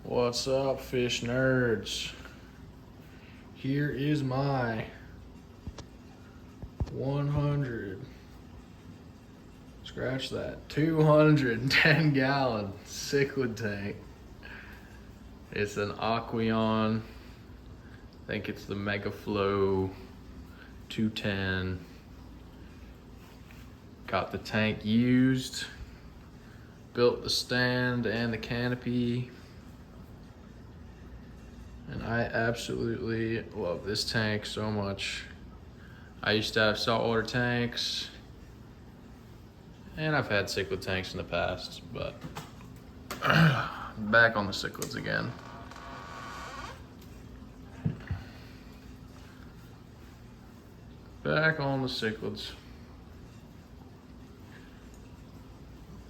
What's up, fish nerds? Here is my 100, scratch that, 210 gallon cichlid tank. It's an Aqueon, I think it's the Mega Flow 210. Got the tank used, built the stand and the canopy. And I absolutely love this tank so much. I used to have saltwater tanks, and I've had cichlid tanks in the past, but back on the cichlids again. Back on the cichlids.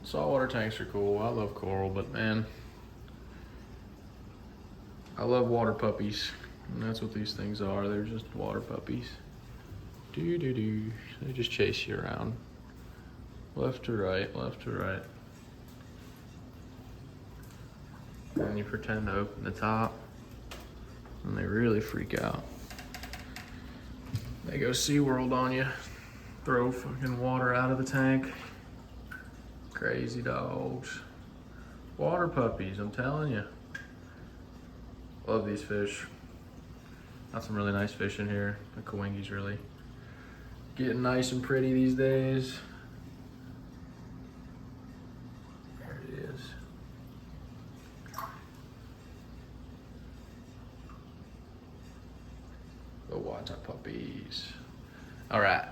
Saltwater tanks are cool. I love coral, but man, I love water puppies, and that's what these things are. They're just water puppies. They just chase you around. Left to right, left to right. And you pretend to open the top, and they really freak out. They go SeaWorld on you, throw fucking water out of the tank. Crazy dogs. Water puppies, I'm telling you. Love these fish. Got some really nice fish in here. The Kawingi's really getting nice and pretty these days. There it is. The water puppies. All right.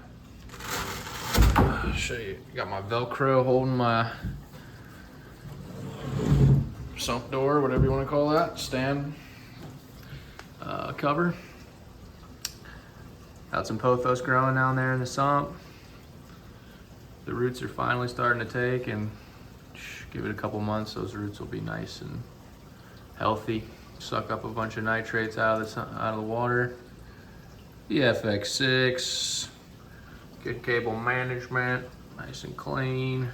I'll show you. Got my Velcro holding my sump door, whatever you want to call that, stand. Cover. Got some pothos growing down there in the sump. The roots are finally starting to take, and give it a couple months, those roots will be nice and healthy. Suck up a bunch of nitrates out of the water. The FX6, good cable management, nice and clean.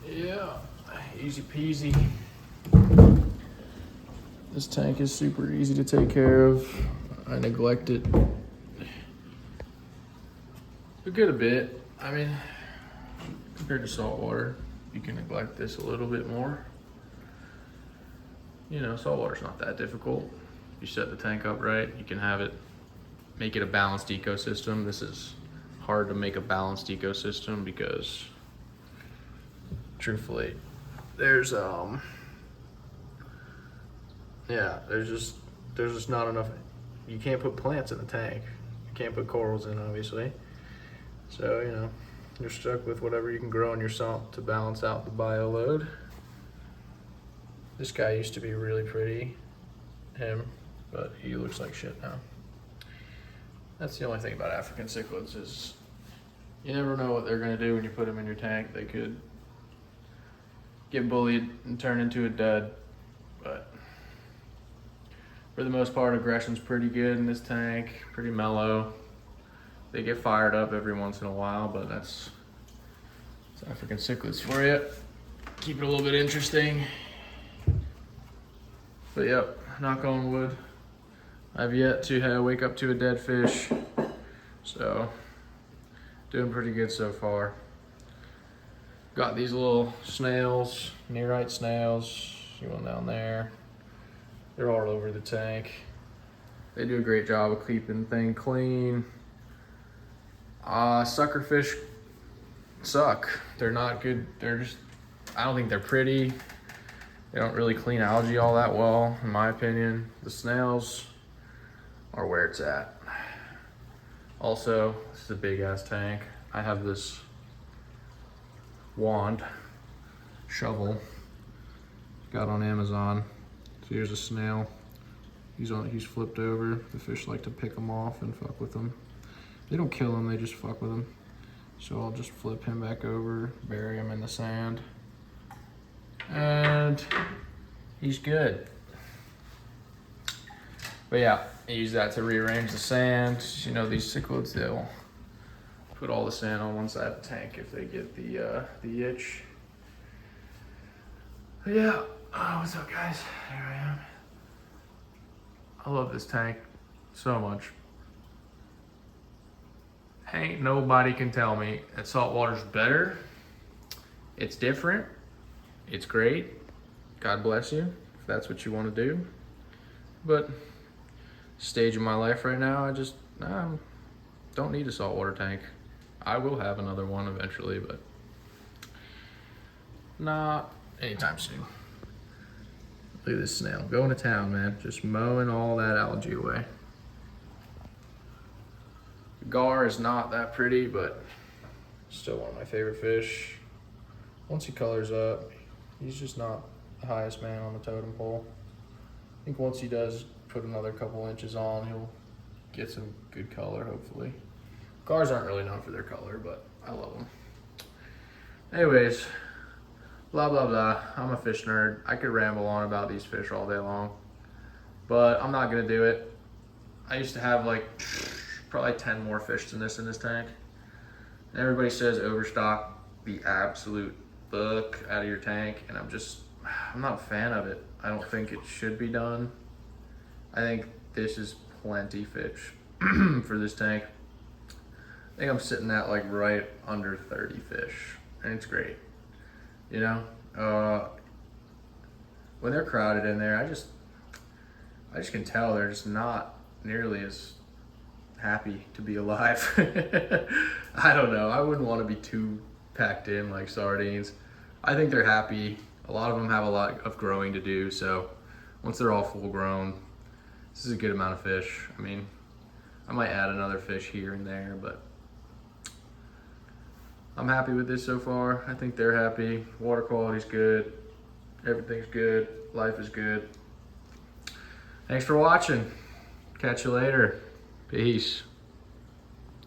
Yeah, easy peasy. This tank is super easy to take care of. I neglect it a good bit. I mean, compared to saltwater, you can neglect this a little bit more. You know, saltwater's not that difficult. You set the tank up right, you can have it, make it a balanced ecosystem. This is hard to make a balanced ecosystem because, truthfully, there's just not enough. You can't put plants in the tank. You can't put corals in, obviously. So, you know, you're stuck with whatever you can grow in your sump to balance out the bio load. This guy used to be really pretty, but he looks like shit now. That's the only thing about African cichlids is you never know what they're gonna do when you put them in your tank. They could get bullied and turn into a dud, but for the most part, aggression's pretty good in this tank, pretty mellow. They get fired up every once in a while, but that's African cichlids for you. Keep it a little bit interesting. But yep, knock on wood. I've yet to wake up to a dead fish, so doing pretty good so far. Got these little snails, nearite snails. See one down there. They're all over the tank. They do a great job of keeping things clean. Suckerfish suck. They're not good. I don't think they're pretty. They don't really clean algae all that well, in my opinion. The snails are where it's at. Also, this is a big ass tank. I have this wand, shovel, got on Amazon. So here's a snail. He's flipped over. The fish like to pick him off and fuck with him. They don't kill him, they just fuck with him. So I'll just flip him back over, bury him in the sand, and he's good. But yeah, I use that to rearrange the sand. You know, these cichlids, they'll put all the sand on one side of the tank if they get the itch. But yeah, what's up guys? Here I am. I love this tank so much. Ain't nobody can tell me that saltwater's better. It's different. It's great. God bless you if that's what you want to do. But stage of my life right now, I just don't need a saltwater tank. I will have another one eventually, but not anytime soon. Look at this snail going to town, man. Just mowing all that algae away. Gar is not that pretty, but still one of my favorite fish. Once he colors up, he's just not the highest man on the totem pole. I think once he does put another couple inches on, he'll get some good color, hopefully. Gars aren't really known for their color, but I love them. Anyways, blah, blah, blah. I'm a fish nerd. I could ramble on about these fish all day long, but I'm not gonna do it. I used to have like probably 10 more fish than this in this tank. And everybody says overstock the absolute fuck out of your tank, and I'm not a fan of it. I don't think it should be done. I think this is plenty fish for this tank. I think I'm sitting at like right under 30 fish, and it's great. You know, when they're crowded in there, I just can tell they're just not nearly as happy to be alive. I don't know. I wouldn't want to be too packed in like sardines. I think they're happy. A lot of them have a lot of growing to do, so once they're all full grown, this is a good amount of fish. I mean, I might add another fish here and there, but I'm happy with this so far. I think they're happy. Water quality's good. Everything's good. Life is good. Thanks for watching. Catch you later. Peace.